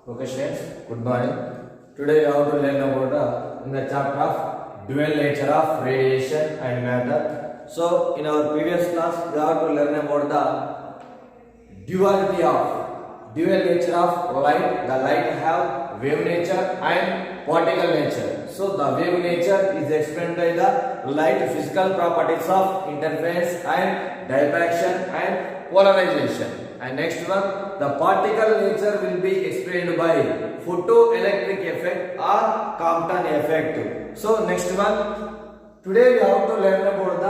Okay, students, good morning. Today we have to learn about in the chapter of dual nature of radiation and matter. So, in our previous class, we have to learn about the dual nature of light. The light have wave nature and particle nature. So, the wave nature is explained by the light physical properties of interference and diffraction and polarization. And next one, the particle nature will be explained by photoelectric effect or Compton effect. So next one, today we have to learn about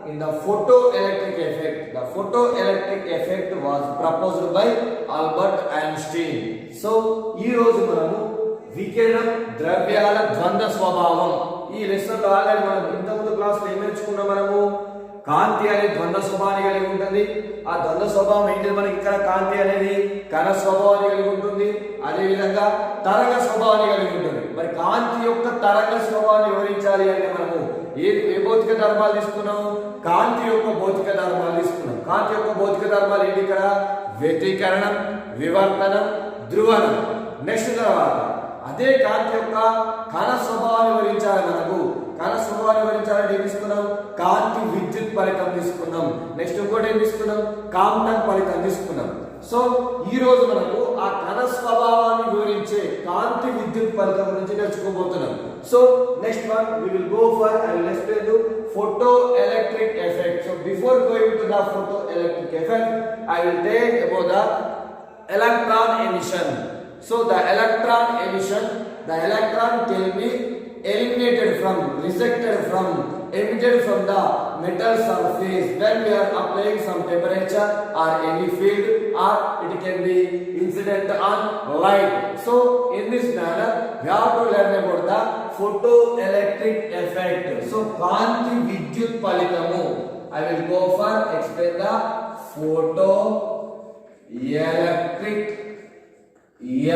the photoelectric effect. The photoelectric effect was proposed by Albert Einstein. So ఈ రోజు మనము వికిరణం ద్రవ్యాల ద్వంద్వ స్వభావం ఈ lesson లో already మనం ఇంతకుముందు క్లాస్ లో ఏం నేర్చుకున్నాం మనము కాంతి అనేది ద్వంద్వ స్వభావాన్ని కలిగి ఉంటుంది. ఆ ద్వంద్వ స్వభావం ఏంటిది? మనకి ఇక్కడ కాంతి అనేది కణ స్వభావాన్ని కలిగి ఉంటుంది, అదే విధంగా తరంగ స్వభావాన్ని కలిగి ఉంటుంది. మరి కాంతి యొక్క తరంగ స్వభావాన్ని వివరించాలి అంటే మనము ఏ భౌతిక ధర్మాలు తీసుకున్నాము? కాంతి యొక్క భౌతిక ధర్మాలు తీసుకున్నాం. కాంతి యొక్క భౌతిక ధర్మాలు ఏంటి? ఇక్కడ వ్యతికరణం, వివర్తనం, ధ్రువణం. నెక్స్ట్ తర్వాత అదే కాంతి యొక్క కణ స్వభావాన్ని వివరించాలి. మనకు కణ స్వభావాన్ని వివరించాలంటే ఏం తీసుకున్నాం? కాంతి విద్యుత్ ఫలితం తీసుకున్నాం. నెక్స్ట్ ఇంకోటి ఏం తీసుకున్నాం? కాంప్టన్ ఫలితం తీసుకున్నాం. సో ఈ రోజు మనకు ఆ కణ స్వభావాన్ని వివరించే కాంతి విద్యుత్ ఫలితం గురించి నేర్చుకోబోతున్నాం. So next one we will go for and let's play the photoelectric effect. So before going to the photoelectric effect, I will take about the electron emission. So the electron emission, the electron can be eliminated from, rejected from, emitted from the metal surface when we are applying some temperature or any field, or it can be incident on light. So in this manner we have to learn about the photoelectric effect. So కాంతి విద్యుత్ ఫలితము, I will go for explain the photoelectric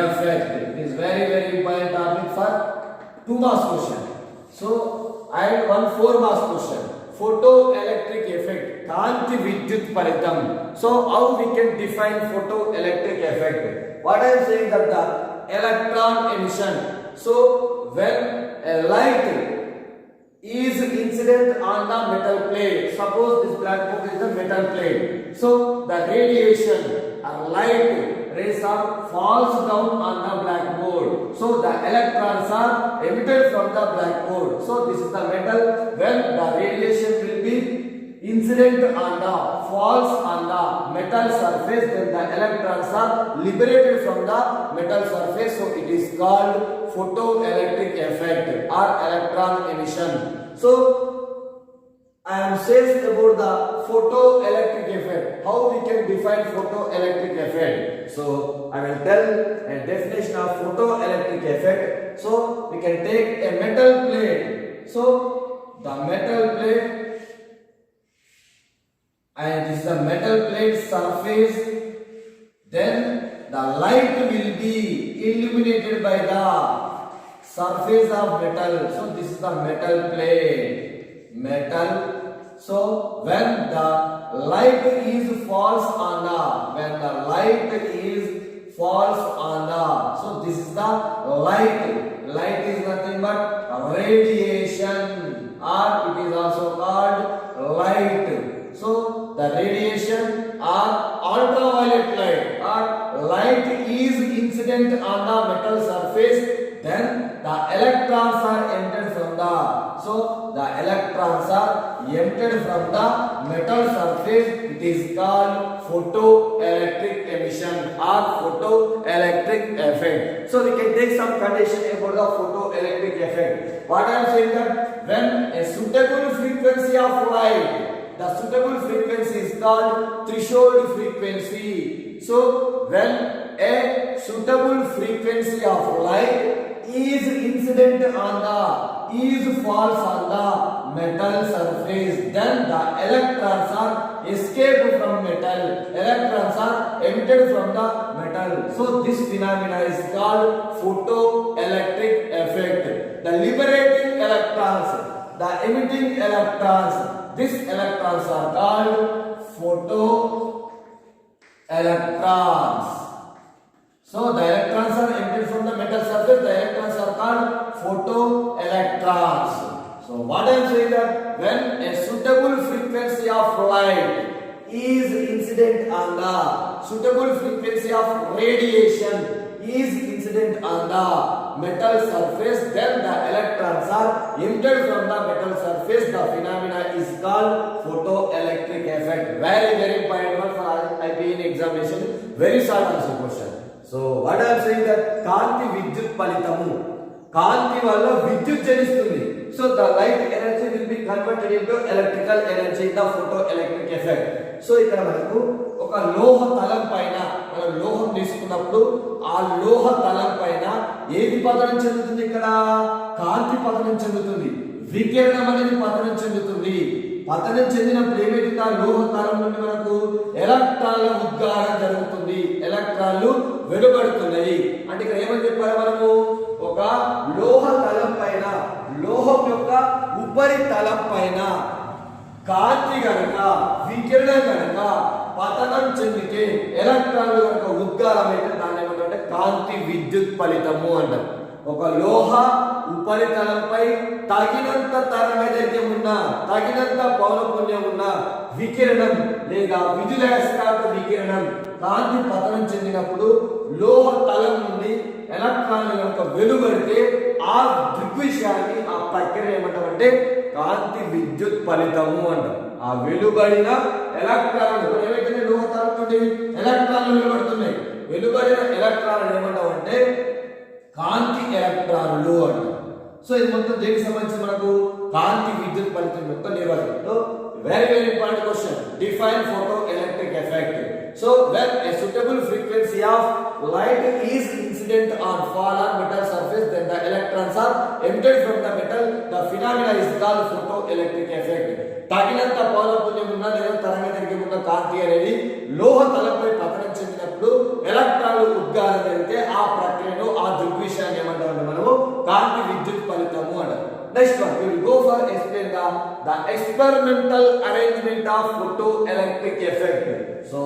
effect. It is very important topic for 2 marks question. So I had 1 4 marks question. Photoelectric effect, కాంతి విద్యుత్ ఫలితం. So how we can define photoelectric effect? What I am saying that the electron emission. So when a light is incident on the metal plate, suppose this black book is the metal plate. So the radiation or light rays are falls down on the blackboard. So the electrons are emitted from the blackboard. So this is the metal. When the radiation will be incident on the falls on the metal surface, then the electrons are liberated from the metal surface. So it is called photoelectric effect or electron emission. So I am says about the photoelectric effect. How we can define photoelectric effect? So I will tell a definition of photoelectric effect. So we can take a metal plate. So the metal plate, and this is the metal plate surface. Then the light will be illuminated by the surface of metal. So this is the metal plate. Metal. So when the light is falls on the, when the light is falls on the, so this is the light. Light is nothing but radiation, or it is also called light. So the radiation or ultraviolet light or light is incident on the metal surface, then the electrons are entered from the, so the electrons are emitted from the metal surface. It is called photoelectric emission or photoelectric effect. So we can take some condition about the photoelectric effect. What I am saying that when a suitable frequency of light, the suitable frequency is called threshold frequency. So when a suitable frequency of light is incident on the, is falls on the metal surface, then the electrons are escaped from metal, electrons are emitted from the metal. So this phenomena is called photoelectric effect. The liberating electrons, the emitting electrons, these electrons are called photoelectrons. So the electrons are emitted from the metal surface. The electrons are called photoelectrons. So what I am saying that when a suitable frequency of light is incident on the suitable frequency of radiation is incident on the metal surface, then the electrons are emitted from the metal surface. The phenomena is called photoelectric effect. Very important one for IPN examination. Very short answer question. So what I am saying that కాంతి విద్యుత్ ఫలితము, కాంతి వల్ల విద్యుత్ జనిస్తుంది. So the light energy will be converted into electrical energy, the photoelectric effect. So ఇక్కడ మనకు ఒక లోహ తలం పైన మనం లోహం తీసుకున్నప్పుడు ఆ లోహ తలం పైన ఏది పతనం చెందుతుంది? ఇక్కడ కాంతి పతనం చెందుతుంది, వికిరణం అనేది పతనం చెందుతుంది. పతనం చెందినప్పుడు ఏమైతుంది? ఆ లోహ తలం నుండి మనకు ఎలక్ట్రాన్ల ఉద్గారణ జరుగుతుంది, ఎలక్ట్రాన్లు వెలువడుతున్నాయి. అంటే ఇక్కడ ఏమని చెప్పాలి మనము? ఒక లోహ తలం పైన, లోహం యొక్క ఉపరితలం పైన కాంతి గనక వికిరణం గనక పతనం చెందితే ఎలక్ట్రాన్లు గనక ఉద్గారం అయితే దాన్ని ఏమంటే కాంతి విద్యుత్ ఫలితము అంటారు. ఒక లోహ ఉపరితలంపై తగినంత తరంగదైర్ఘ్యం ఉన్న, తగినంత పౌనఃపున్యం ఉన్న వికిరణం లేదా విద్యుదయస్కాంత వికిరణం కాంతి పతనం చెందినప్పుడు లోహ తలం నుండి ఎలక్ట్రాన్లు కనుక వెలువడితే ఆ దృగ్విషయాన్ని, ఆ ప్రక్రియ ఏమంటామంటే కాంతి విద్యుత్ ఫలితము అంటారు. ఆ వెలువడిన ఎలక్ట్రాన్లు ఏవైతే లోహ తలం నుండి ఎలక్ట్రాన్లు వెలువడుతున్నాయి, వెలువడిన ఎలక్ట్రాన్లు ఏమంటామంటే కాంతి ఎలక్ట్రాన్లు అంటారు. సో ఇది మొత్తం దేనికి సంబంధించి మనకు కాంతి విద్యుత్ ఫలితం యొక్క నిర్వచనం. very important question. Define photoelectric effect. So when a suitable frequency of light is incident on fallen metal surface, then the electrons are emitted from the metal. The phenomena is called photoelectric effect. తగినంత పౌనఃపున్యం ఉన్న లేదా తరంగదైర్ఘ్యం ఉన్న కాంతి అనేది లోహ తలంపై పతనం చెందినప్పుడు ఎలక్ట్రాన్లు ఉద్గారం జరిగితే ఆ ప్రక్రియను, ఆ దృగ్విషయాన్ని ఏమంటామంటే మనము కాంతి విద్యుత్ ఫలితము అంటారు. Next one, we will go for explain the experimental arrangement of photoelectric effect. So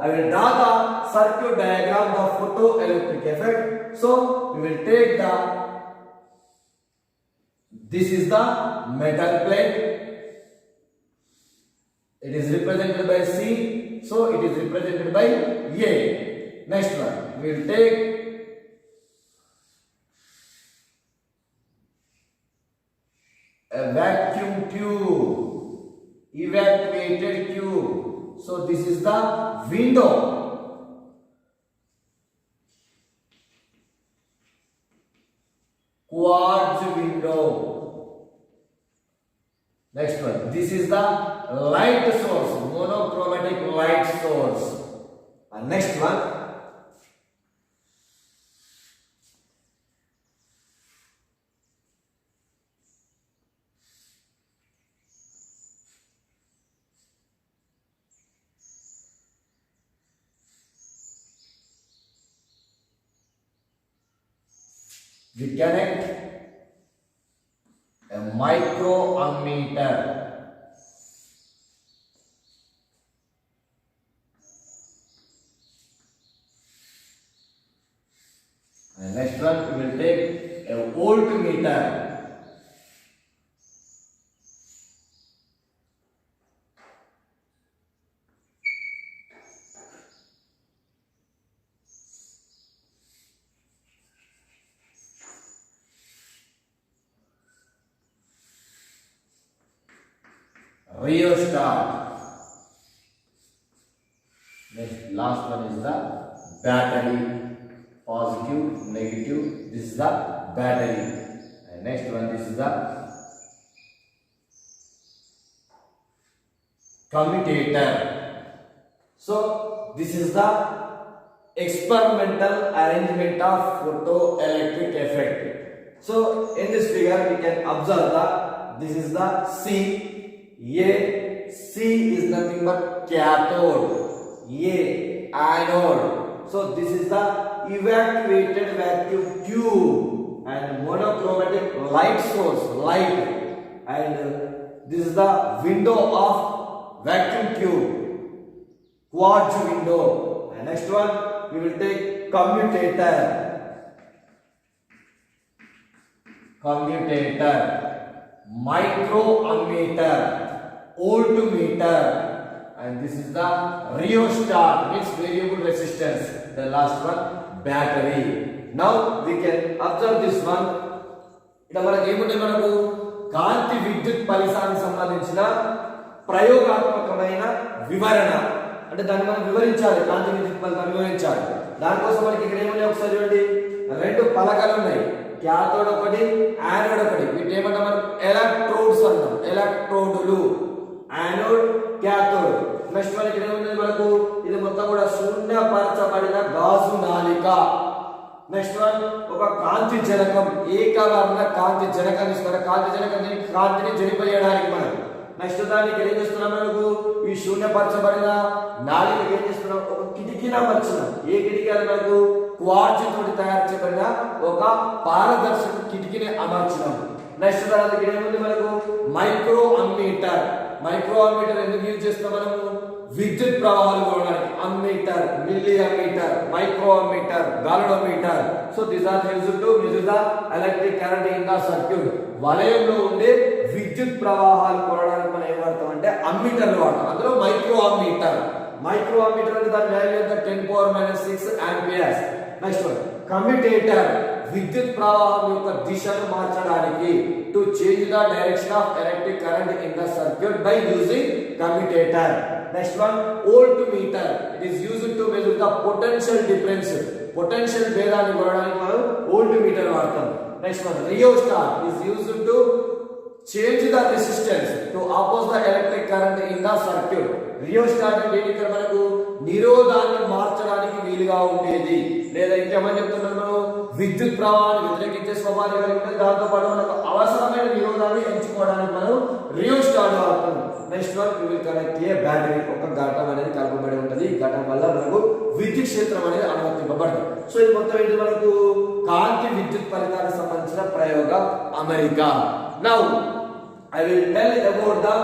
I will draw the circuit diagram of photoelectric effect. So we will take this is the metal plate. It is represented by C, so it is represented by A. Next one, we will take a vacuum tube, evacuated tube. So this is the window. Quartz window. Next one, this is the light source, monochromatic light source. And next one, we connect a microammeter. And next one, we will take a voltmeter. Rheostat. Next, last one is the battery. Positive, negative. This is the battery. And next one, this is the commutator. So this is the experimental arrangement of photoelectric effect. So in this figure, we can observe that this is the C. C is nothing but cathode, anode. So this is the evacuated vacuum tube and monochromatic light source, light, and this is the window of vacuum tube, quartz window. And next one, we will take commutator. Microammeter, voltmeter, and this is the rheostat, means variable resistance. The last one, battery. Now we can observe this one. ఇక్కడ మనకి ఏముంటే మనకు కాంతి విద్యుత్ ఫలితానికి సంబంధించిన ప్రయోగాత్మకమైన వివరణ, అంటే దాన్ని మనం వివరించాలి, కాంతి విద్యుత్ ఫలితాన్ని వివరించాలి. దానికోసం మనకి ఇక్కడ ఏమున్నాయి ఒకసారి చూడండి, రెండు పలకలు ఉన్నాయి, క్యాథోడ్ ఒకటి, యానోడ్ ఒకటి. వీటిని ఏమంటాం మనం? ఎలక్ట్రోడ్స్ అంటాం, ఎలక్ట్రోడ్లు, యానోడ్, క్యాథోడ్. నెక్స్ట్ వన్ ఇక్కడ ఏముంది మనకు, ఇది మొత్తం కూడా శూన్యపరచబడిన గాజు నాళిక. నెక్స్ట్ వన్ ఒక కాంతి జనకం, ఏకవర్ణ కాంతి జనకం ఇస్తారు. కాంతి జనకం కాంతిని జనిపజేయడానికి మనం. నెక్స్ట్ దానికి ఏం చేస్తున్నాం మనకు, ఈ శూన్యపరచబడిన నాళిక ఏం చేస్తున్నాం, ఒక కిటికీని అమర్చినాం. ఏ కిటికీ అది మనకు? క్వార్ట్జ్ తోటి తయారు చేయబడిన ఒక పారదర్శక కిటికీని అమర్చినాం. నెక్స్ట్ తర్వాత ఏముంది మనకు? Microammeter. మైక్రో అమ్మీటర్ ఎందుకు యూజ్ చేస్తాం మనము? విద్యుత్ ప్రవాహాలు కొలవడానికి. Ammeter, milliammeter, microammeter, galvanometer. So these are used to measure the electric current in the circuit. వలయంలో ఉండే విద్యుత్ ప్రవాహాలు కొలవడానికి మనం ఏం వాడతాం అంటే అమ్మీటర్లు వాడతాం. అందులో మైక్రో అమ్మీటర్. మైక్రో అమ్మీటర్ అంటే దాని వాల్యూ ఎంత? 10⁻⁶ ఆంపియర్స్. నెక్స్ట్ వన్ కమ్యుటేటర్, విద్యుత్ ప్రవాహం యొక్క దిశను మార్చడానికి. To change the direction of electric current in the circuit by using commutator. Next one voltmeter. It is used to measure the potential difference. Potential భేదాన్ని కొలవడానికి మనం వోల్ట్మీటర్ వాడతాం. Next one rheostat is used to change the resistance to oppose the electric current in the circuit. Rheostat అంటే ఇక్కడ మనకు నిరోధాన్ని మార్చడానికి వీలుగా ఉండేది, లేదా ఇంకేమని చెప్తున్నాం మనం, విద్యుత్ ప్రవాహాన్ని వ్యతిరేకించే స్వభావం కలిగి ఉంటుంది. దాంతో పాటు మనకు అవసరమైన నిరోధాన్ని ఎంచుకోవడానికి మనం రియోస్టాట్ వాడతాం. Next one we will connect a battery. ఒక ఘటం అనేది కలపబడి ఉంటుంది. ఈ ఘటం వల్ల మనకు విద్యుత్ క్షేత్రం అనేది అనుమతింపబడుతుంది. సో ఇది మొత్తం ఏంటి మనకు? కాంతి విద్యుత్ ఫలితానికి సంబంధించిన ప్రయోగ అమరిక. Now I will tell about the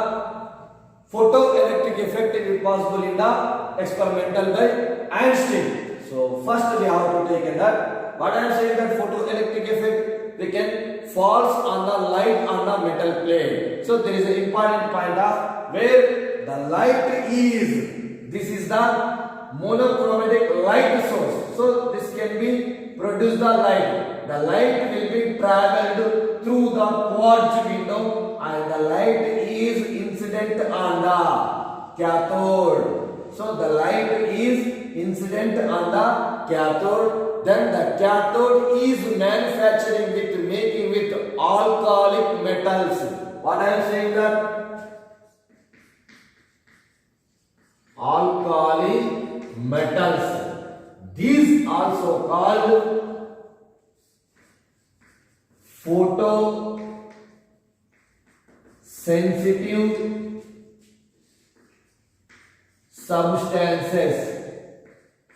photoelectric effect is possible in the experimental by Einstein. So first we have to take that what I am saying, that photoelectric effect we can falls on the light on the metal plate. So there is an important point of where the light is, this is the monochromatic light source. So this can be produce the light. The light will be traveled through the quartz window and the light is incident on the cathode. So the light is incident on the cathode. Then the cathode is manufacturing with making with alkalic metals. What I am saying that? Alkali metals. These also called photosensitive substances.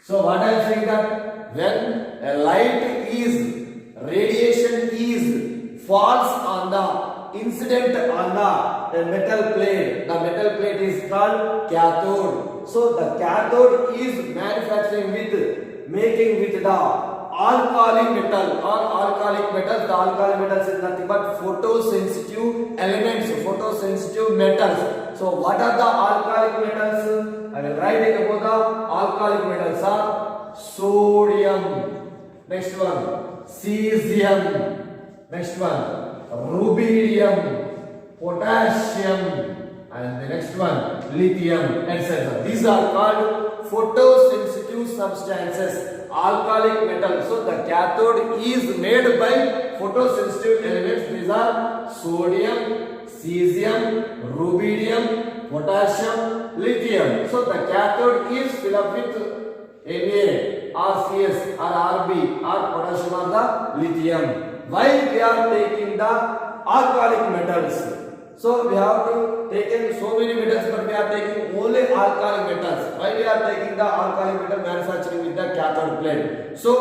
So what I am saying that when a light is radiation is falls on the incident on the metal plate, the metal plate is called cathode. So the cathode is manufacturing with making with the alkali metal or alkalic metals. The alkali metals is nothing but photosensitive elements, photosensitive metals. So what are the alkalic metals? I will write about the alkalic metals are sodium, next one cesium, next one rubidium, potassium, and the next one lithium, etc. These are called photosensitive substances, alkalic metals. So the cathode is made by photosensitive elements. These are sodium, cesium, rubidium, potassium, lithium. So the cathode is filled up with Na or Cs or Rb or potassium or the lithium. Why we are taking the alkalic metals? So we have to take so many metals, but we are taking only alkali metals. Why we are taking the alkali metal manufacturing with the cathode plate? So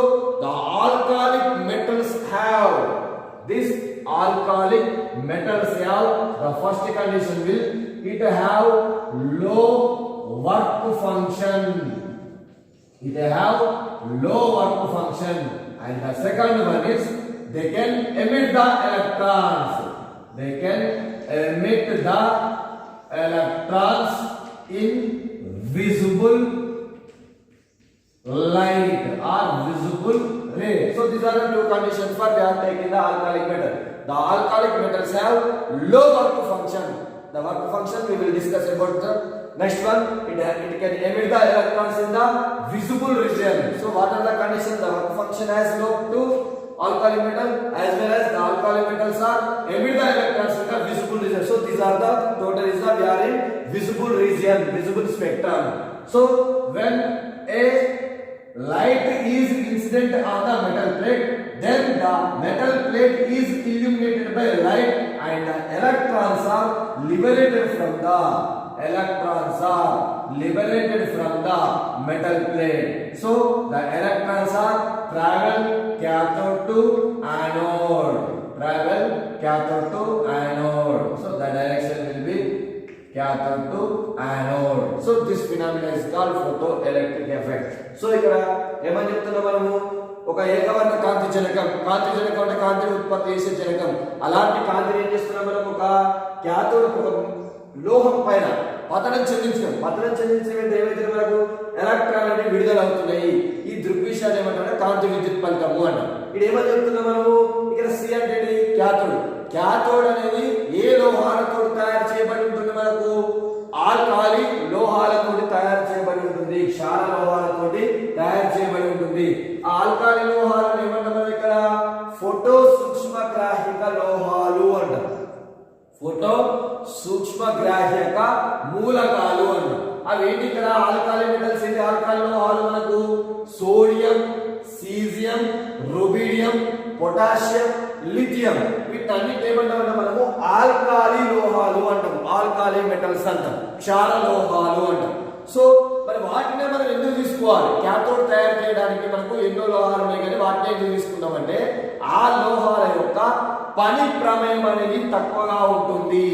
the alkalic metals have this alkalic metals have the first condition will it have low work function. They have low work function, and the second one is they can emit the electrons. They can emit the electrons in visible light or visible ray. So these are the two conditions for they are taking the alkalic metal. The alkalic metals have low work function. The work function we will discuss about the next one. It can emit the electrons in the visible region. So what are the conditions? The work function has low to alkali metal, as well as the alkali metals are emit the electrons in the visible region. So these are the total is the we are in visible region, visible spectrum. So when a light is incident on the metal plate, then the metal plate is illuminated by light and the electrons are liberated from the metal plate. So the electrons are travel cathode to anode. So the direction will be cathode to anode. So this phenomena is called photoelectric effect. So ఇక్కడ ఏమని చెప్తున్నాం మనము ఒక ఏకవర్ణ కాంతి జనకం అంటే కాంతిని ఉత్పత్తి చేసే జనకం. అలాంటి కాంతిని ఏం చేస్తున్నాం మనం ఒక క్యాథోడ్ ఒక లోహం పైన పతనం చెందించడం ఏమైతే మనకు ఎలక్ట్రాన్ అనేవి విడుదల అవుతున్నాయి. ఈ దృగ్విషయాన్ని ఏమంటారంటే కాంతి విద్యుత్ ఫలితము అంటాం. ఇక్కడ ఏమని చెప్తున్నాం మనము ఇక్కడ సి అంటే క్యాథోడ్ అనేది ఏ లోహాలతో తయారు చేయబడి ఉంటుంది? మనకు ఆల్కాలి లోహాలతో తయారు చేయబడి ఉంటుంది, క్షార లోహాలతో తయారు చేయబడి ఉంటుంది. ఆ ఆల్కాలి లోహాలను ఏమంటాం మనం ఇక్కడ? ఫోటో సూక్ష్మగ్రాహిక లోహాలు అంటాం. ఫోటో సూక్ష్మగ్రాహ్యక మూలకాలు అంటాం. అవి ఏంటి? ఇక్కడ ఆల్కాలి మెటల్స్ ఏంటి? ఆల్కాలి లోహాలు మనకు sodium, caesium, rubidium, potassium, lithium వీటన్నిటి ఏమంటామంటే మనము ఆల్కాలి లోహాలు అంటాం, ఆల్కాలి మెటల్స్ అంటాం, క్షార లోహాలు అంటాం. సో మరి వాటినే మనం ఎందుకు తీసుకోవాలి? క్యాథోడ్ తయారు చేయడానికి మనకు ఎన్నో లోహాలు ఉన్నాయి, కానీ వాటిని ఎందుకు తీసుకుంటామంటే ఆ లోహాల యొక్క పని ప్రమేయం అనేది తక్కువగా ఉంటుంది.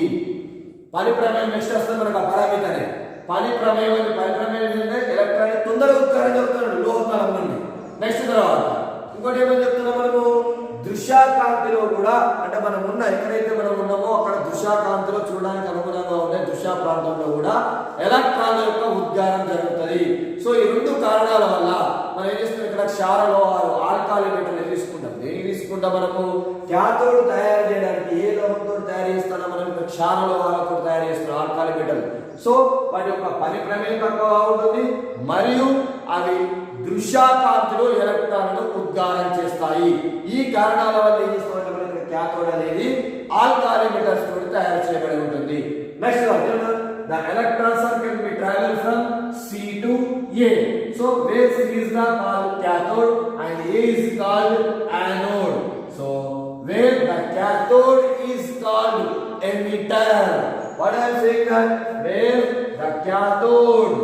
పని ప్రమేయం నెక్స్ట్ వస్తుంది మనకు ఆ పారామితి అనేది. పని ప్రమేయం ఏంటంటే ఎలక్ట్రాన్ తొందరగా ఉత్కారం జరుగుతున్నాడు లోహతలం నుండి. నెక్స్ట్ తర్వాత ఇంకోటి ఏమని చెప్తున్నాం మనము? దృశ్యకాంతిలో కూడా అంటే మనం ఎక్కడైతే మనం ఉన్నామో అక్కడ దృశ్యకాంతిలో చూడడానికి అనుగుణంగా ఉండే దృశ్య ప్రాంతంలో కూడా ఎలక్ట్రాన్ల యొక్క ఉద్గారం జరుగుతుంది. సో ఈ రెండు కారణాల వల్ల మనం ఏం చేస్తున్నాం? ఇక్కడ క్షార లోహాలు ఆల్కాలి మెటల్ తీసుకుంటాం. దేనికి తీసుకుంటాం? మనము క్యాథోడ్ తయారు చేయడానికి ఏ లోహంతో తయారు చేస్తామో మనం ఇక్కడ క్షార లోహాలతో తయారు చేస్తున్నాం ఆల్కాలి మెటల్. సో వాటి యొక్క పని ప్రమేయం తక్కువగా ఉంటుంది మరియు అవి దృశ్యకాంతిలో ఎలక్ట్రాన్లను ఉద్గారం చేస్తాయి. ఈ కారణాల వల్ల ఏం చేస్తామంటే మనకి క్యాథోడ్ అనేది ఆల్కాలి మెటల్స్ తోటి తయారు చేయబడి ఉంటుంది. Next the electrons are can be travel from C to A. So where C is the called cathode and A is called anode. So where the cathode is called emitter. What I am saying that where the cathode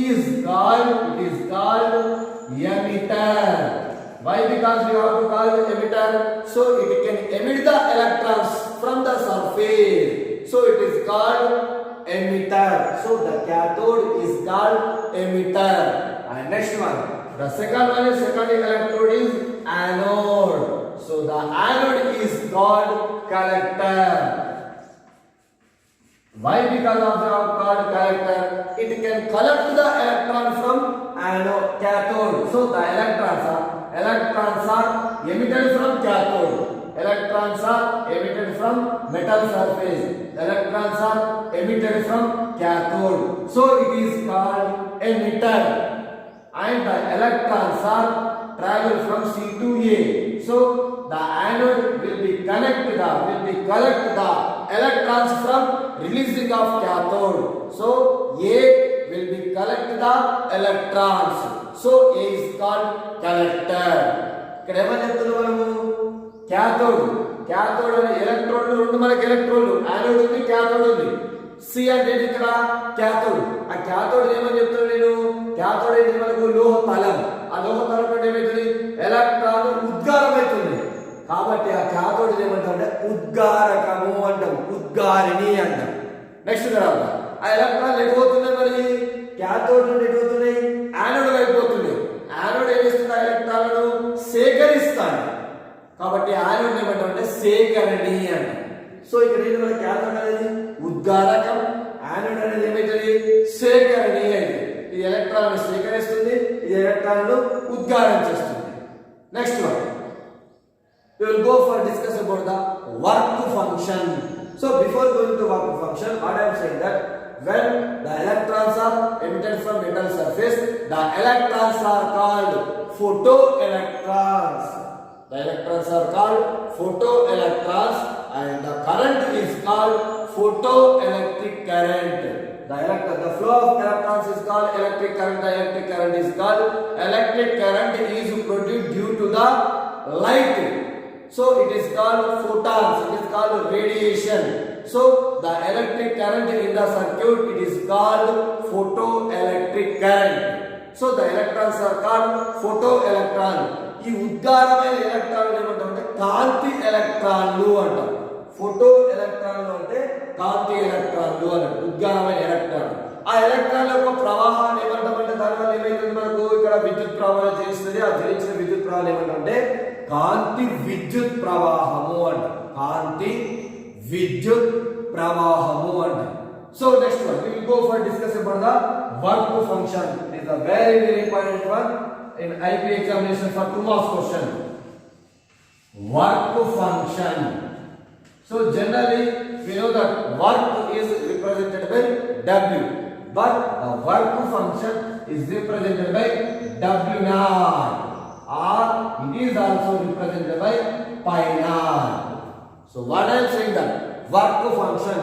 is called emitter. Why? Because we have to call it emitter. So it can emit the electrons from the surface. So it is called emitter. So the cathode is called emitter. And next one, the second electrode is anode. So the anode is called collector. Why? Because of the called collector, it can collect the electron from anode cathode. So the electrons are emitted from cathode. Electrons are emitted from metal surface. Electrons are emitted from cathode. So it is called emitter. And the electrons are travel from C to A. So the anode will be collect the electrons from releasing of cathode. So A will be collect the electrons. So A is called collector. ఇక్కడ ఏమని చెప్తున్నాం మనము? Cathode అనే ఎలక్ట్రోడ్లు రెండు మనకి ఎలక్ట్రోడ్లు anode ఉంది, క్యాథోడ్ ఉంది. సి అంటే ఇక్కడ క్యాథోడ్. ఆ క్యాథోడ్ ఏమని చెప్తున్నాను నేను? క్యాథోడ్ అయితే మనకు లోహ తలం. ఆ లోహ తలం అంటే ఏమవుతుంది? ఎలక్ట్రాన్ ఉద్గారం అవుతుంది. కాబట్టి ఆ క్యాథోడ్ ఏమంటారంటే ఉద్గారకము అంటాం, ఉద్గారిణి అంటాం. నెక్స్ట్ తర్వాత ఆ ఎలక్ట్రాన్ ఎటు పోతుంది? మరి క్యాథోడ్ నుండి ఎటు అవుతున్నాయి, యానోడ్ వైపు పోతున్నాయి. యానోడ్ ఏం చేస్తుంది, ఎలక్ట్రాన్లను సేకరిస్తాడు. కాబట్టి యానోడ్ ఏమంటామంటే సేకరణి అంట. సో ఇక్కడ ఏంటి మన క్యాథోడ్ అనేది ఉద్గారకం, యానోడ్ అనేది ఏమైతుంది సేకరణి అయితే. ఇది ఎలక్ట్రాన్లను సేకరిస్తుంది, ఇది ఎలక్ట్రాన్లను ఉద్గారం చేస్తుంది. Next one we will go for discuss about the work function. So before going to work function, what I am saying that when the electrons are emitted from metal surface, the electrons are called photoelectrons. The electrons are called photoelectrons and the current is called photoelectric current. The flow of electrons is called electric current. The electric current is called electric current is produced due to the light. So it is called photons, it is called radiation. So the electric current in the circuit, it is called photoelectric current. So the electrons are called photoelectron. ఈ ఉద్గారమైన ఎలక్ట్రాన్లు ఏమంటామంటే కాంతి ఎలక్ట్రాన్లు అంటాం. Photo ఎలక్ట్రాన్లు అంటే కాంతి ఎలక్ట్రాన్లు అన్నట్టు, ఉద్గారమైన electron. ఆ ఎలక్ట్రాన్ల యొక్క ప్రవాహాన్ని ఏమంటామంటే దానివల్ల ఏమైతుంది మనకు ఇక్కడ విద్యుత్ ప్రవాహం చేస్తుంది. ఆ జరిగిన విద్యుత్ ప్రవాహం ఏమంటామంటే కాంతి విద్యుత్ ప్రవాహము అంట. కాంతి విద్యుత్ ప్రవాహము అంట. So next one we will go for discuss about the work function. It is a very important one in IP examination for 2 marks question. Work function. So generally we know that work is represented by W, but the work function is represented by W naught, or it is also represented by pi naught. So what I am saying that work function,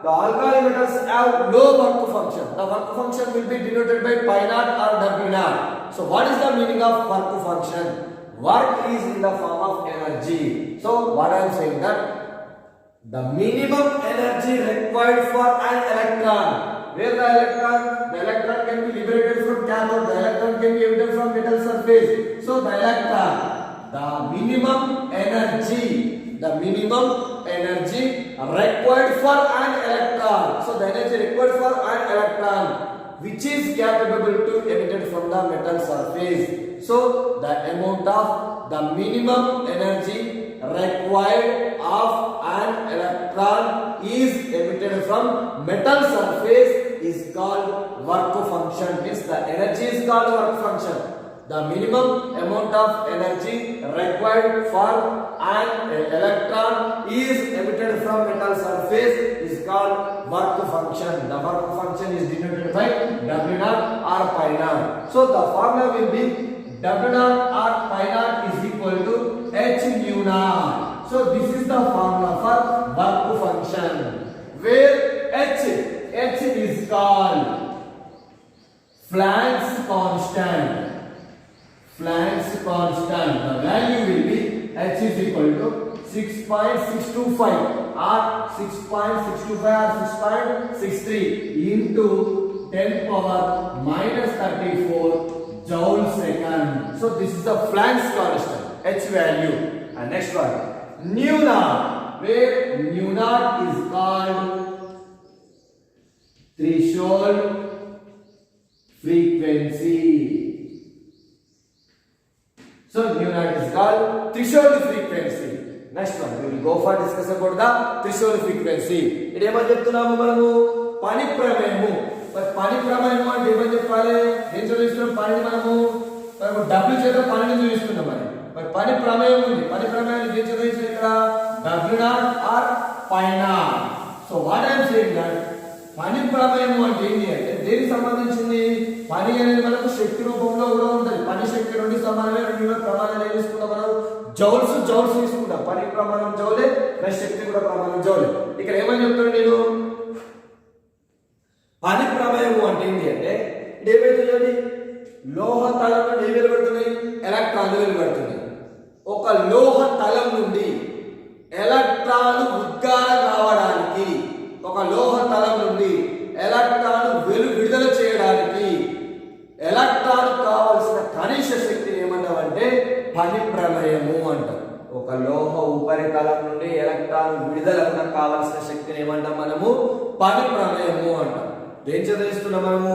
the alkali metals have low work function. The work function will be denoted by pi naught or W naught. So what is the meaning of work function? Work is in the form of energy. So what I am saying that the minimum energy required for an electron, where the electron can be liberated from cathode, the electron can be emitted from metal surface. So the minimum energy required for an electron. So the energy required for an electron which is capable to emitted from the metal surface. So the amount of the minimum energy required of an electron is emitted from metal surface is called work function. Means the energy is called work function. The minimum amount of energy required for an electron is emitted from metal surface is called work function. The work function is denoted by W naught or pi naught. So the formula will be W naught or pi naught is equal to H mu naught. So this is the formula for work function, where H is called Planck's constant. Planck's constant. The value will be H is equal to 6.625 or 6.625 or 6.63 into 10 power minus 34 joule second. So this is the Planck's constant, H value. And next one, nu naught, where nu naught is called threshold frequency. So nu naught is called threshold frequency. Next one, we will go for discuss about the threshold frequency. ఇది ఏమని చెప్తున్నాము మనము పని ప్రమేయము. మరి పని ప్రమేయము అంటే ఏమని చెప్పాలి? ఏం చూపిస్తున్నాం పనిని మనము W చేత పనిని చూపిస్తున్నాం. మరి పని ప్రమేయం ఉంది. పని ప్రమేయాన్ని ఏం చూపించాలి ఇక్కడ? W naught or pi naught. So what I am saying that పని ప్రమేయము అంటే ఏంటి అంటే దేనికి సంబంధించింది? పని అనేది మనకు శక్తి రూపంలో కూడా ఉంటుంది. పని శక్తి రెండు సమానమే. రెండు ప్రమాణాలు ఏం తీసుకుంటాం మనం? జౌల్స్ తీసుకుంటాం. పని ప్రమాణం జౌలే ప్లస్ శక్తి కూడా ప్రమాణం జౌలే. ఇక్కడ ఏమని చెప్తాను నేను? పని ప్రమేయము అంటే ఏంటి అంటే ఏమైతుంది? లోహ తలం నుండి ఏమి వెలువడుతున్నాయి? ఎలక్ట్రాన్లు వెలువడుతున్నాయి. ఒక లోహ తలం నుండి ఎలక్ట్రాన్లు ఉద్గారం కావడానికి, ఒక లోహ తలం నుండి ఎలక్ట్రాన్ విడుదల చేయడానికి ఎలక్ట్రాన్ కావాల్సిన కనిష్ట శక్తిని ఏమంటామంటే పని ప్రమేయము అంటాం. ఒక లోహ ఉపరితలం నుండి ఎలక్ట్రాన్ విడుదలకు కావాల్సిన శక్తిని ఏమంటాం మనము? పని ప్రమేయము అంటాం. దేని చేత ఇస్తున్నాం మనము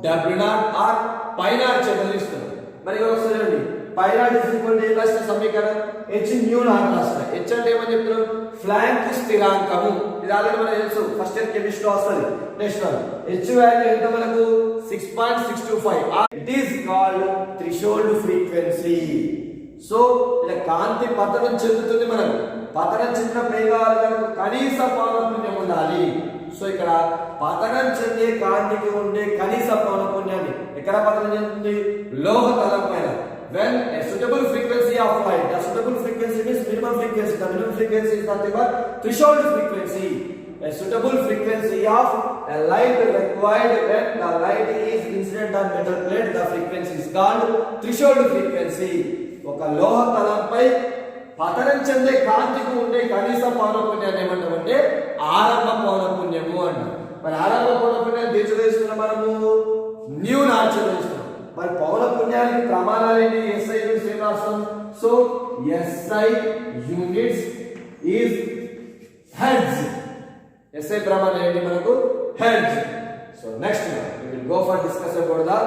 W0 ఆర్ పై నాట్ చేత ఇస్తున్నాం. మరి ఒకసారి చూడండి పై నాట్ ఇస్ ఈక్వల్ టు ఏం రాసిన సమీకరణం h న్యూ నాట్ రాసిన. h అంటే ఏమని చెప్తున్నాం ఫ్లాంక్ స్థిరాంకము. ఇది ఆల్రెడీ మనకు తెలుసు ఫస్ట్ ఇయర్ కెమిస్ట్రీ వస్తుంది. నెక్స్ట్ వన్ h వాల్యూ ఎంత మనకు 6.625. It is called threshold frequency. So ఇలా కాంతి పతనం చెందుతుంది. మనం పతనం చెందినప్పుడు ఏం కావాలి మనకు కనీస పౌనఃపున్యం ఉండాలి. సో ఇక్కడ పతనం చెందే కాంతికి ఉండే కనీస పౌనఃపున్యాన్ని ఎక్కడ పతనం చెందుతుంది లోహ తలం పైన. when a suitable frequency of light, the suitable frequency means minimum frequency, the minimum frequency is nothing but threshold frequency. A suitable frequency of a light required when the light is incident on metal plate, the frequency is called threshold frequency. ఒక లోహ తలంపై పతనం చెందే కాంతికి ఉండే కనీస పౌనఃపున్యాన్ని ఏమంటామంటే ఆరంభ పౌనఃపున్యము అంటాం. మరి ఆరంభ పౌనఃపున్యాన్ని దేని చేస్తున్నాం మనము న్యూ నాట్ చేస్తున్నాం. మరి పౌనఃపున్యానికి ప్రమాణాలు ఏంటి SI యూనిట్స్ ఏం రాస్తాం. So SI units is hertz. SI ప్రమాణం ఏంటి మనకు hertz. So next we will go for discuss about the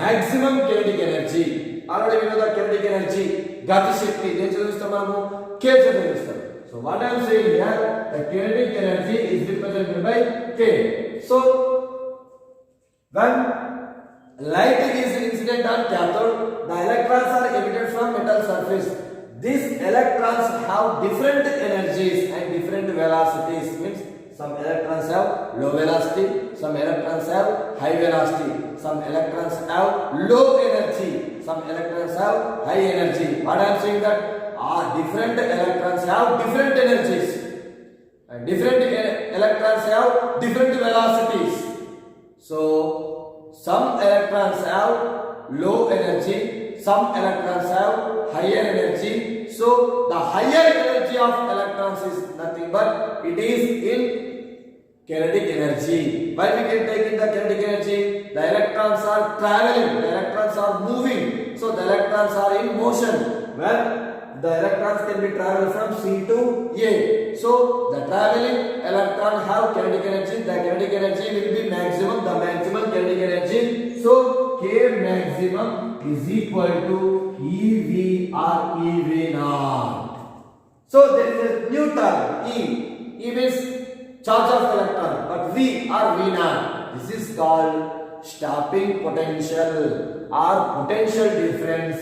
maximum kinetic energy. Already we know the kinetic energy గతి శక్తి దేని చూస్తాం మనము K చూస్తాం. So what I am saying here, the kinetic energy is represented by K. So when light is incident on cathode, the electrons are emitted from metal surface. These electrons have different energies and different velocities. Means some electrons have low velocity, some electrons have high velocity, some electrons have low energy, some electrons have high energy. What I am saying that different electrons have different energies and different electrons have different velocities. So some electrons have low energy, some electrons have higher energy. So the higher energy of electrons is nothing but it is in kinetic energy. Why we can take in the kinetic energy? The electrons are traveling, the electrons are moving, so the electrons are in motion. When the electrons can be traveled from C to A, so the traveling electron have kinetic energy. The kinetic energy will be maximum, the maximum kinetic energy. So K maximum is equal to EV or EV naught. So there is a new term E means charge of electron, but V or V naught. This is called stopping potential or potential difference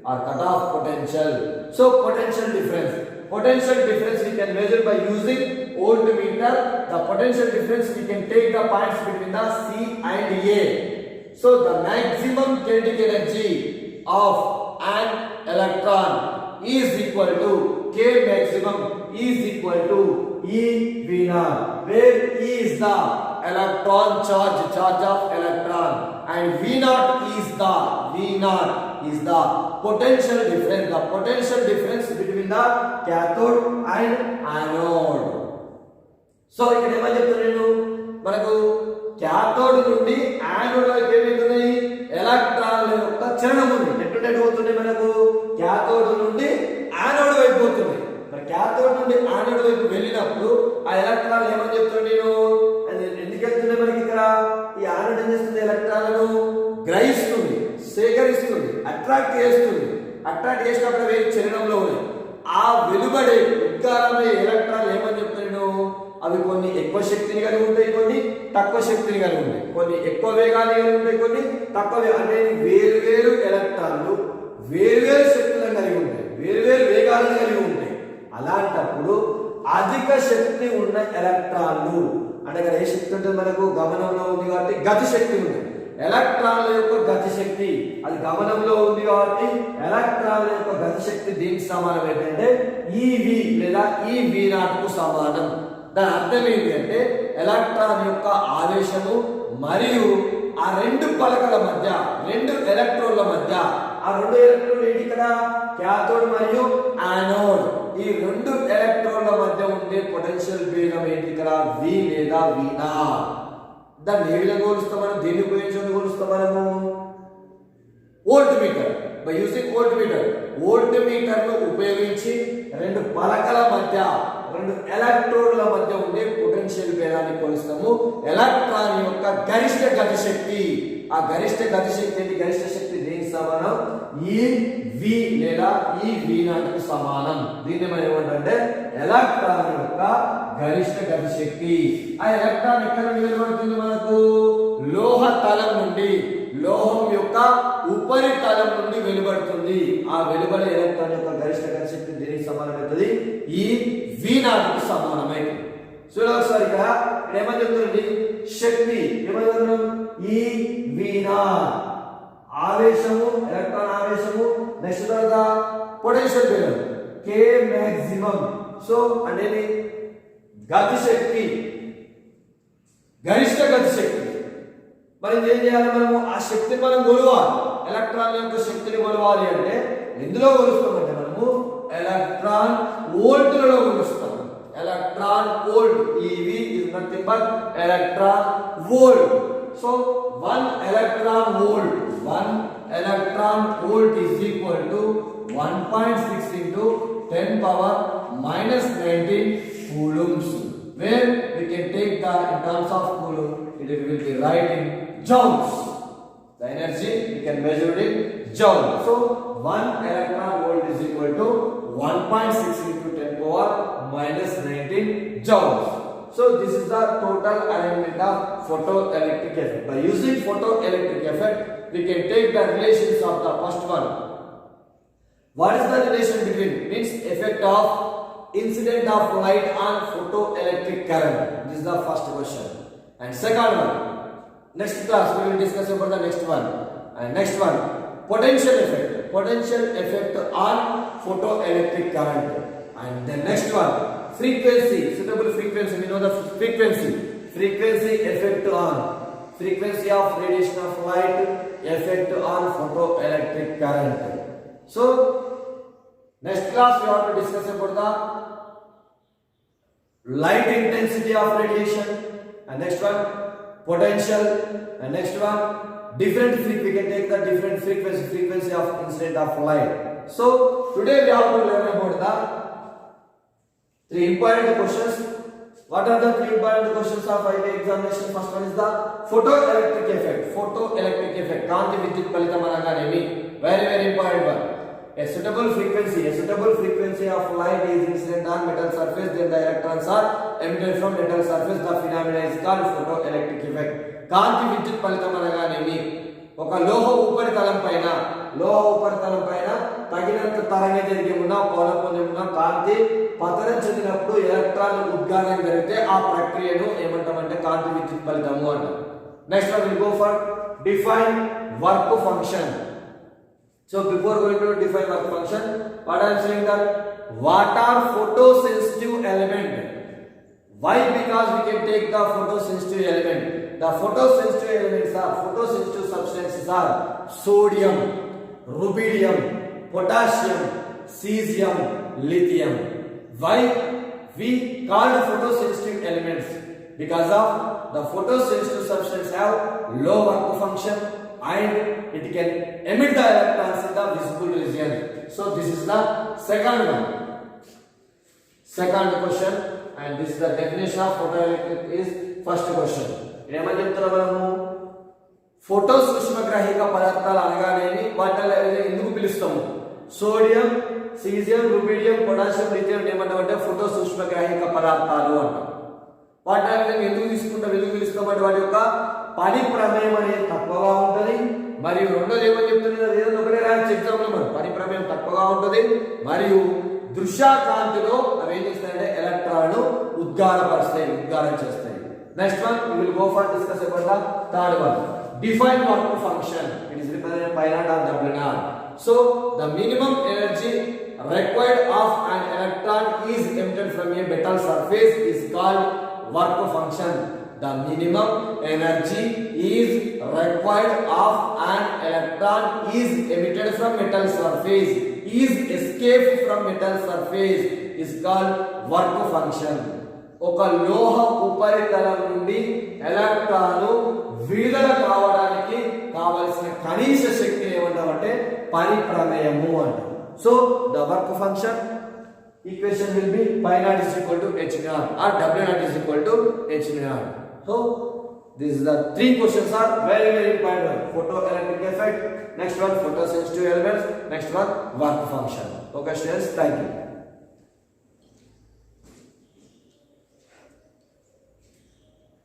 or cutoff potential. So potential difference we can measure by using voltmeter. The potential difference we can take the points between the C and A. So the maximum kinetic energy of an electron is equal to K maximum is equal to E V naught, where E is the electron charge of electron and V naught is the potential difference, the potential difference between the cathode and anode. So ఇక్కడ ఏమని చెప్తున్నాను మనకు cathode నుండి anode వైపు ఏమవుతుంది ఎలక్ట్రాన్ల యొక్క చలనం ఉంది. ఎటు పోతుంది మనకు cathode నుండి anode వైపు పోతుంది. మరి cathode నుండి anode వైపు వెళ్ళినప్పుడు ఆ ఎలక్ట్రాన్లు ఏమని చెప్తున్నాను నేను ఎందుకు వెళ్తున్నాయి మనకి ఇక్కడ ఈ anode ఏం చేస్తుంది ఎలక్ట్రాన్లను గ్రహిస్తుంది, సేకరిస్తుంది, అట్రాక్ట్ చేస్తుంది. అట్రాక్ట్ చేసినప్పుడు అవి చలనంలో ఉన్నాయి. ఆ వెలువడే ఉద్గారమయ్యే ఎలక్ట్రాన్లు ఏమని చెప్తున్నాను అవి కొన్ని ఎక్కువ శక్తిని కలిగి ఉంటాయి, కొన్ని తక్కువ శక్తిని కలిగి ఉంటాయి, కొన్ని ఎక్కువ వేగాన్ని కలిగి ఉంటాయి, కొన్ని తక్కువ అంటే వేరు ఎలక్ట్రాన్లు వేరు శక్తులను కలిగి ఉంటాయి, వేరు వేగాలను కలిగి ఉంటాయి. అలాంటప్పుడు అధిక శక్తి ఉన్న ఎలక్ట్రాన్లు అంటే ఇక్కడ ఏ శక్తి ఉంటుంది మనకు గమనంలో ఉంది కాబట్టి గతి శక్తి ఉంది. ఎలక్ట్రాన్ల యొక్క గతి శక్తి అది గమనంలో ఉంది కాబట్టి ఎలక్ట్రాన్ల యొక్క గతి శక్తి దీనికి సమానం ఏంటంటే ఈవి లేదా ఈవి నాట్ కు సమానం. దాని అర్థం ఏంటి అంటే ఎలక్ట్రాన్ యొక్క ఆవేశము మరియు ఆ రెండు పలకల మధ్య రెండు ఎలక్ట్రోన్ల మధ్య ఆ రెండు ఎలక్ట్రోన్లు ఏంటి ఇక్కడ క్యాథోడ్ మరియు యానోడ్ ఈ రెండు ఎలక్ట్రోన్ల మధ్య ఉండే పొటెన్షియల్ వేగం ఏంటి ఇక్కడ V లేదా V నాట్. దాన్ని ఏ విధంగా కొలుస్తాం మనం, దేన్ని ఉపయోగించుకొని కొలుస్తాం మనము volt meter. By using volt meter. Volt meter ను ఉపయోగించి రెండు పలకల మధ్య రెండు ఎలక్ట్రోడ్ల మధ్య ఉండే పొటెన్షియల్ భేదాన్ని కొలుస్తాము. ఎలక్ట్రాన్ యొక్క గరిష్ట గతి శక్తి, ఆ గరిష్ట గతి శక్తి ఏంటి? గరిష్ట శక్తి దేనికి సమానం? EV లేదా EV0 కు సమానం. దీన్ని మనం ఏమంటే ఎలక్ట్రాన్ యొక్క గరిష్ట గతి శక్తి. ఆ ఎలక్ట్రాన్ ఎక్కడ నుండి వెలువడుతుంది? మనకు లోహ తలం నుండి, లోహం యొక్క ఉపరితలం నుండి వెలువడుతుంది. ఆ వెలువడే ఎలక్ట్రాన్ యొక్క గరిష్ట గతి శక్తి దేనికి సమానమవుతుంది? EV0 కు సమానమైంది. సో ఒకసారి ఇక్కడ ఏమని చెప్తుంది? శక్తి ఏమని చెప్తున్నాం? EV0 ఆవేశము, ఎలక్ట్రాన్ ఆవేశము. నెక్స్ట్ తర్వాత పొటెన్షియల్ భేదం K మాక్సిమం. సో అంటే గతి శక్తి, గరిష్ట గతి శక్తి. మరి ఏం చేయాలి? మనము ఆ శక్తిని మనం కొలవాలి. ఎలక్ట్రాన్ యొక్క శక్తిని కొలవాలి అంటే ఎందులో కొలుస్తామంటే మనము ఎలక్ట్రాన్ వోల్ట్లలో కొలుస్తాం. Electron volt, EV is nothing but electron volt. So 1 electron volt is equal to 1.6 into 10 power minus 19 coulombs, where we can take the in terms of coulomb, it will be right in joules. The energy we can measure it in joule. So 1 electron volt is equal to 1.6 into 10 power minus 19 joules. So this is the total arrangement of photoelectric effect. By using photoelectric effect, we can take the relations of the first one. What is the relation between means effect of incident of light on photoelectric current? This is the first question. And second one, next class we will discuss about the next one. And next one, potential effect on photoelectric current. And the next one, frequency, suitable frequency. We know the frequency effect on frequency of radiation of light, effect on photoelectric current. So next class we have to discuss about the light intensity of radiation, and next one potential, and next one different we can take the different frequency of incident of light. So today we have to learn about the 3 important questions. What are the 3 important questions of IB examination? First one is the photoelectric effect. కాంతి విద్యుత్ ఫలితం అనగానేమి? Very important one. A suitable frequency of light is incident on metal surface, then the electrons are emitted from metal surface. The phenomena is called photoelectric effect. కాంతి విద్యుత్ ఫలితం అనగానేమి? ఒక లోహ ఉపరితలం పైన తగినంత తరంగదైర్ఘ్యం ఉన్న పౌనఃపున్యం ఉన్న కాంతి పతనం చెందినప్పుడు ఎలక్ట్రాన్ ఉద్గారం జరిగితే ఆ ప్రక్రియను ఏమంటామంటే కాంతి విద్యుత్ ఫలితము అంటారు. Next one will go for define work function. So before going to define work function, what I am saying that what are photosensitive element? Why? Because we can take the photosensitive element. The photosensitive elements are photosensitive substances are sodium, rubidium, potassium, cesium, lithium. Why we called photosensitive elements? Because of the photosensitive substance have low work function and it can emit the electrons in the visible region. So this is the second question, and this is the definition of photoelectric is first question. ఏమని చెప్తున్నాం మనము? Photo సూక్ష్మగ్రాహిక పదార్థాలు అనగానేమి, వాటిని ఎందుకు పిలుస్తాము? Sodium, caesium, rubidium, potassium, lithium ఏమంటామంటే photo సూక్ష్మగ్రాహిక పదార్థాలు అంటాం. వాటిని ఎందుకు పిలుస్తామంటే వాటి యొక్క పని ప్రమేయం అనేది తక్కువగా ఉంటుంది. మరియు రెండోది ఏమని చెప్తున్నారు? ఏదో ఒకటే రాసి ఎగ్జాంపుల్ మనం పని ప్రమేయం తక్కువగా ఉంటుంది. మరియు దృశ్యకాంతిలో అవి ఏం చేస్తాయంటే ఎలక్ట్రాన్లు ఉద్గారం చేస్తాయి. Next one we will go for discuss about the third one. Define work function. It is represented by naught or W naught. So the minimum energy required of an electron is emitted from a metal surface is called work function. The minimum energy is required of an electron is emitted from metal surface is escaped from metal surface is called work function. ఒక లోహ ఉపరితలం నుండి ఎలక్ట్రాన్లు విడుదల కావడానికి కావాల్సిన కనీస శక్తి ఏమంటామంటే పరిప్రమేయము అంటాం. So the work function equation will be pi naught is equal to h naught or w naught is equal to h naught. So these are the three questions are very important. Photoelectric effect, next one photosensitive elements, next one work function. Okay students, thank you.